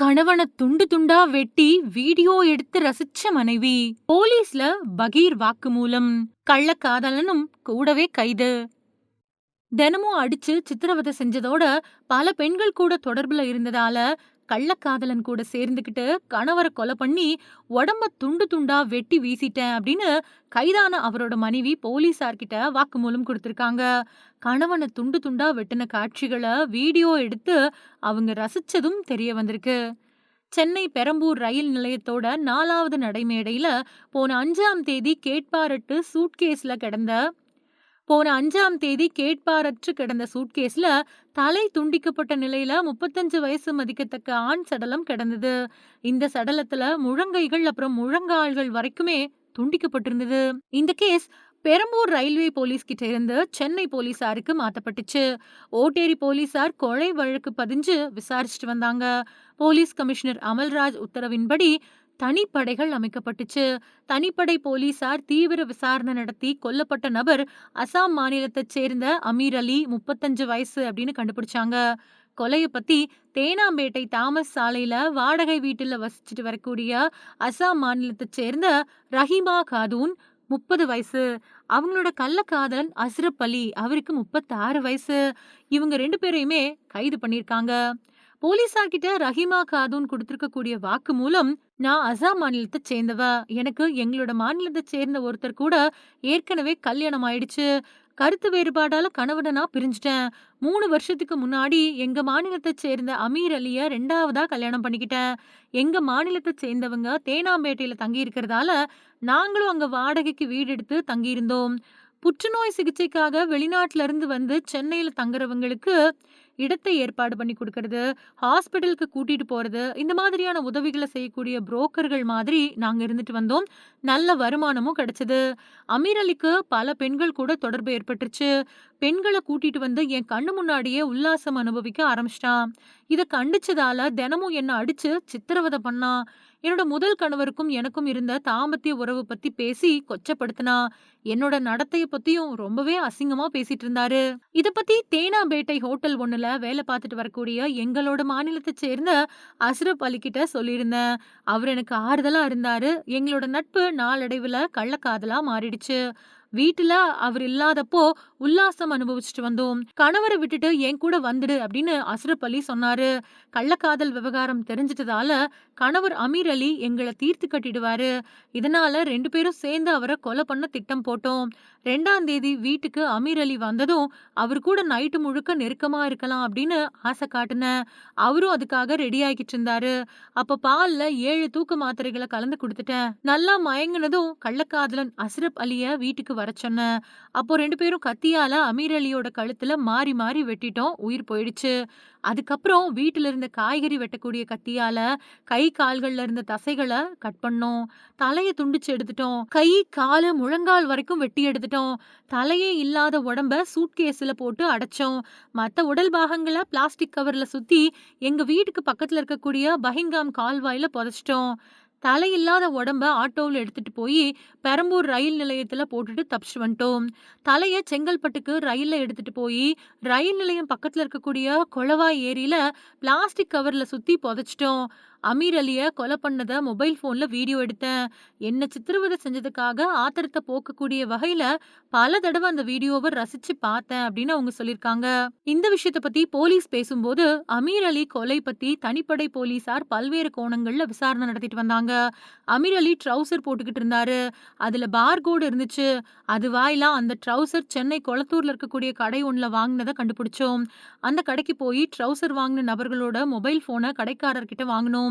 கணவன துண்டு துண்டா வெட்டி வீடியோ எடுத்து ரசிச்ச மனைவி. போலீஸ்ல பகீர் வாக்குமூலம். கள்ளக்காதலனும் கூடவே கைது. தினமும் அடிச்சு சித்திரவதை செஞ்சதோட பல பெண்கள் கூட தொடர்புல இருந்ததால கள்ளக்காதலன் கூட சேர்ந்துகிட்டு கணவரை கொலை பண்ணி உடம்ப துண்டு துண்டா வெட்டி வீசிட்டேன் அப்படின்னு கைதான அவரோட மனைவி போலீசார்கிட்ட வாக்குமூலம் கொடுத்திருக்காங்க. கணவனை துண்டு துண்டா வெட்டின காட்சிகளை வீடியோ எடுத்து அவங்க ரசிச்சதும் தெரிய வந்திருக்கு. சென்னை பெரம்பூர் ரயில் நிலையத்தோட 4வது நடைமேடையில போன 5ஆம் தேதி கேட்பாரற்று கிடந்த சூட்கேஸ்ல தலை துண்டிக்கப்பட்ட நிலையில 35 வயசு மதிக்கத்தக்க ஆண் சடலம் கிடந்தது. இந்த சடலத்துல முழங்கைகள் அப்புறம் முழங்கால்கள் வரைக்குமே துண்டிக்கப்பட்டிருந்தது. இந்த கேஸ் பெரம்பூர் ரயில்வே போலீஸ் கிட்ட இருந்து சென்னை போலீசாருக்கு மாத்தப்பட்டுச்சு. ஓட்டேரி போலீசார் கொலை வழக்கு பதிஞ்சு விசாரிச்சுட்டு வந்தாங்க. போலீஸ் கமிஷனர் அமல்ராஜ் உத்தரவின்படி தனிப்படைகள் அமைக்கப்பட்டுச்சு. தனிப்படை போலீசார் தீவிர விசாரணை நடத்தி கொல்லப்பட்ட நபர் அசாம் மாநிலத்தைச் சேர்ந்த அமீர் அலி, 35 வயசு அப்படின்னு கண்டுபிடிச்சாங்க. கொலைய பத்தி தேனாம்பேட்டை தாமஸ் சாலையில வாடகை வீட்டுல வசிச்சுட்டு வரக்கூடிய அசாம் மாநிலத்தைச் சேர்ந்த ரஹீமா காதூன், 30 வயசு. அவங்களோட கள்ளக்காதலன் அஸ்ரப் அலி, அவருக்கு 36 வயசு. இவங்க 2 பேரையுமே கைது பண்ணிருக்காங்க. போலீசார் கிட்ட ரஹீமா காதூன் கொடுத்திருக்கக்கூடிய வாக்கு மூலம், நான் அசாம் மாநிலத்தை சேர்ந்தவ, எனக்கு எங்களோட மாநிலத்தை சேர்ந்த ஒருத்தர் கூட ஏற்கனவே கல்யாணம் ஆயிடுச்சு, கருத்து வேறுபாடால கணவனை நான் பிரிஞ்சுட்டேன், 3 வருஷத்துக்கு முன்னாடி எங்க மாநிலத்தை சேர்ந்த அமீர் அலிய 2வதா கல்யாணம் பண்ணிக்கிட்டேன், எங்க மாநிலத்தை சேர்ந்தவங்க தேனாம்பேட்டையில தங்கி இருக்கிறதால நாங்களும் அங்க வாடகைக்கு வீடு எடுத்து தங்கியிருந்தோம். புற்றுநோய் சிகிச்சைக்காக வெளிநாட்டுல இருந்து வந்து சென்னையில தங்குறவங்களுக்கு இடத்தை ஏற்பாடு பண்ணி கொடுக்கறது, ஹாஸ்பிட்டலுக்கு கூட்டிட்டு போறது, இந்த மாதிரியான உதவிகளை செய்யக்கூடிய புரோக்கர்கள் மாதிரி நாங்க இருந்துட்டு வந்தோம். நல்ல வருமானமும் கிடைச்சது. அமீர் அலிக்கு பல பெண்கள் கூட தொடர்பு ஏற்பட்டுருச்சு. பெண்களை கூட்டிட்டு வந்து என் கண்ணு முன்னாடியே உல்லாசம் அனுபவிக்க ஆரம்பிச்சிட்டான். இத கண்டிச்சதால தினமும் என்ன அடிச்சு சித்திரவதை பண்ணான். என்னோட முதல் கணவருக்கும் எனக்கும் இருந்த தாம்பத்திய உறவு பத்தி பேசி கொச்சப்படுத்தினா. என்னோட நடத்தைய பத்தியும் ரொம்பவே அசிங்கமா பேசிட்டு இருந்தாரு. இத பத்தி தேனாம்பேட்டை ஹோட்டல் ஒண்ணுல வேலை பார்த்துட்டு வரக்கூடிய எங்களோட மாநிலத்தை சேர்ந்த அஸ்ரப் அலி கிட்ட சொல்லியிருந்தேன். அவர் எனக்கு ஆறுதலா இருந்தாரு. எங்களோட நட்பு நாளடைவுல கள்ளக்காதலா மாறிடுச்சு. வீட்டுல அவர் இல்லாதப்போ உல்லாசம் அனுபவிச்சுட்டு வந்தோம். கணவரை விட்டுட்டு என் கூட வந்துடு அப்படின்னு அஸ்ரப் அலி சொன்னாரு. கள்ளக்காதல் விவகாரம் தெரிஞ்சிட்டதால கணவர் அமீர் அலி எங்களை தீர்த்து கட்டிடுவாரு. இதனால 2 பேரும் சேர்ந்து அவரை கொலை பண்ண திட்டம் போட்டோம். 2ஆம் தேதி வீட்டுக்கு அமீர் அலி வந்ததும் அவர் கூட நைட்டு முழுக்க நெருக்கமா இருக்கலாம் அப்படின்னு ஆசை காட்டுனேன். அவரும் அதுக்காக ரெடி ஆகிட்டு இருந்தாரு. அப்ப பால்ல 7 தூக்க மாத்திரைகளை கலந்து கொடுத்துட்டேன். நல்லா மயங்கினதும் கள்ளக்காதலன் அஸ்ரப் அலிய வீட்டுக்கு வர சொன்னேன். அப்போ 2 பேரும் கத்தியால அமீர் அலியோட கழுத்துல மாறி மாறி வெட்டிட்டோம். உயிர் போயிடுச்சு. அதுக்கப்புறம் வீட்டுல இருந்த காய்கறி வெட்டக்கூடிய கத்தியால கை கால்கள்ல இருந்த தசைகளை கட் பண்ணோம். தலைய துண்டிச்சு எடுத்துட்டோம். கை காலு முழங்கால் வரைக்கும் வெட்டி எடுத்துட்டோம். தலையே இல்லாத உடம்ப சூட்கேஸ்ல போட்டு அடைச்சோம். மத்த உடல் பாகங்களை பிளாஸ்டிக் கவர்ல சுத்தி எங்க வீட்டுக்கு பக்கத்துல இருக்கக்கூடிய பஹிங்காம் கால்வாயில புதைச்சிட்டோம். தலையில்லாத உடம்ப ஆட்டோவில் எடுத்துட்டு போய் பெரம்பூர் ரயில் நிலையத்துல போட்டுட்டு தப்பிச்சு வந்துட்டோம். தலைய செங்கல்பட்டுக்கு ரயில்ல எடுத்துட்டு போய் ரயில் நிலையம் பக்கத்துல இருக்கக்கூடிய கொளவாய் ஏரியில பிளாஸ்டிக் கவர்ல சுத்தி புதைச்சிட்டோம். அமீர் அலிய கொலை பண்ணத மொபைல் போன்ல வீடியோ எடுத்தேன். என்ன சித்திரவதை செஞ்சதுக்காக ஆத்திரத்தை போக்கக்கூடிய வகையில பல தடவை அந்த வீடியோவை ரசிச்சு பார்த்தேன் அப்படின்னு அவங்க சொல்லியிருக்காங்க. இந்த விஷயத்த பத்தி போலீஸ் பேசும்போது அமீர் அலி கொலை பத்தி தனிப்படை போலீசார் பல்வேறு கோணங்கள்ல விசாரணை நடத்திட்டு வந்தாங்க. அமீர் அலி ட்ரௌசர் போட்டுக்கிட்டு இருந்தாரு. அதுல பார்கோடு இருந்துச்சு. அது வாயிலா அந்த ட்ரௌசர் சென்னை கொளத்தூர்ல இருக்கக்கூடிய கடை ஒண்ணுல வாங்கினதை கண்டுபிடிச்சோம். அந்த கடைக்கு போய் ட்ரௌசர் வாங்கின நபர்களோட மொபைல் போனை கடைக்காரர்கிட்ட வாங்கினோம்.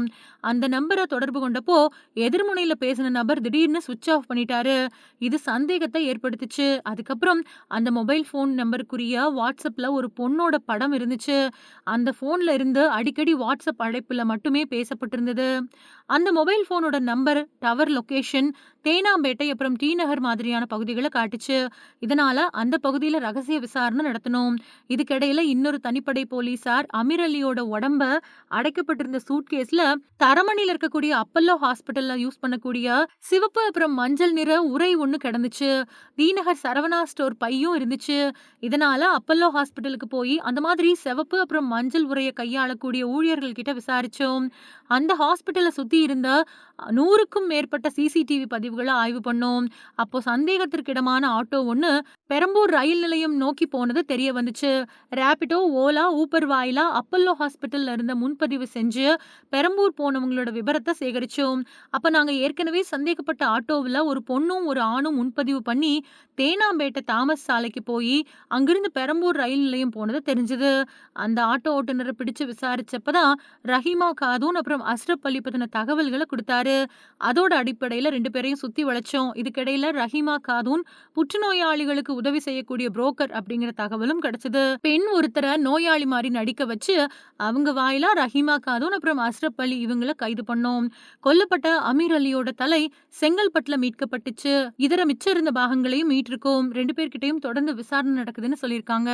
அந்த நம்பரை தொடர்பு கொண்டப்போ எதிர்முனையில பேசின நபர் திடீர்னு சுவிட்ச் ஆஃப் பண்ணிட்டாரு. இது சந்தேகத்தை ஏற்படுத்துச்சு. அதுக்கப்புறம் அந்த மொபைல் போன் நம்பருக்குரிய வாட்ஸ்அப்ல ஒரு பொண்ணோட படம் இருந்துச்சு. அந்த போன்ல இருந்து அடிக்கடி வாட்ஸ்அப் அழைப்புல மட்டுமே பேசப்பட்டிருந்தது. அந்த மொபைல் போனோட நம்பர், டவர் லொகேஷன் தேனாம்பேட்டை அப்புறம் டி நகர் மாதிரியான பகுதிகளை காட்டுச்சு. இதனால அந்த பகுதியில ரகசிய விசாரணை நடத்தணும். இதுக்கிடையில இன்னொரு தனிப்படை போலீசார் அமீர் அலியோட உடம்ப அடைக்கப்பட்டிருந்த சூட்கேஸ்ல தரமணில இருக்கக்கூடிய அப்பல்லோ ஹாஸ்பிட்டல்ல யூஸ் பண்ணக்கூடிய சிவப்பு அப்புறம் மஞ்சள் நிற உறை ஒண்ணு கிடந்துச்சு. தீநகர் சரவணா ஸ்டோர் பையும் இருந்துச்சு. இதனால அப்பல்லோ ஹாஸ்பிட்டலுக்கு போய் அந்த மாதிரி சிவப்பு அப்புறம் மஞ்சள் உறைய கையாளக்கூடிய ஊழியர்கள் கிட்ட விசாரிச்சோம். அந்த ஹாஸ்பிட்டல சுத்தி இருந்த 100க்கும் மேற்பட்ட சிசிடிவி பதிவுகள ஆய்வு பண்ணோம். அப்போ சந்தேகத்திற்கிடமான ஆட்டோ ஒண்ணு பெரம்பூர் ரயில் நிலையம் நோக்கி போனது தெரிய வந்துச்சு. ரேபிடோ, ஓலா, ஊபர் வாயிலா அப்பல்லோ ஹாஸ்பிட்டல்ல இருந்த முன்பதிவு செஞ்சு பெரம்பூர் போனவங்களோட விபரத்த சேகரிச்சோம். அப்ப நாங்க ஏற்கனவே சந்தேகப்பட்ட ஆட்டோவுல ஒரு பொண்ணும், ஒரு ஆணும் முன்பதிவு பண்ணி தேனாம்பேட்டை தாமஸ் சாலைக்கு போயி அங்கிருந்து பெரம்பூர் ரயில் நிலையம் போனது தெரிஞ்சது. அந்த ஆட்டோ ஓட்டுநர பிடிச்சு விசாரிச்சப்ப தான் ரஹீமா காதூன் அப்புறம் அஸ்ரப் அலி பத்தின தகவல்கள குடுத்தாரு. அதோட அடிப்படையில 2 பேரையும் சுத்தி வளைச்சோம். இதுக்கிடையில ரஹீமா காதூன் புற்றுநோயாளிகளுக்கு உதவி செய்யக்கூடிய புரோக்கர் அப்படிங்கிற தகவலும் கிடைச்சது. பெண் ஒருத்தர நோயாளி மாரி நடிக்க வச்சு அவங்க வாயிலா ரஹீமா காதூன் அப்புறம் அஸ்ரப் அலி இவங்கள கைது பண்ணோம். கொல்லப்பட்ட அமீர் அலியோட தலை செங்கல்பட்டுல மீட்கப்பட்டுச்சு. இதர மிச்சம் இருந்த பாகங்களையும் மீட்டிருக்கோம். 2 பேர்கிட்டயும் தொடர்ந்து விசாரணை நடக்குதுன்னு சொல்லியிருக்காங்க.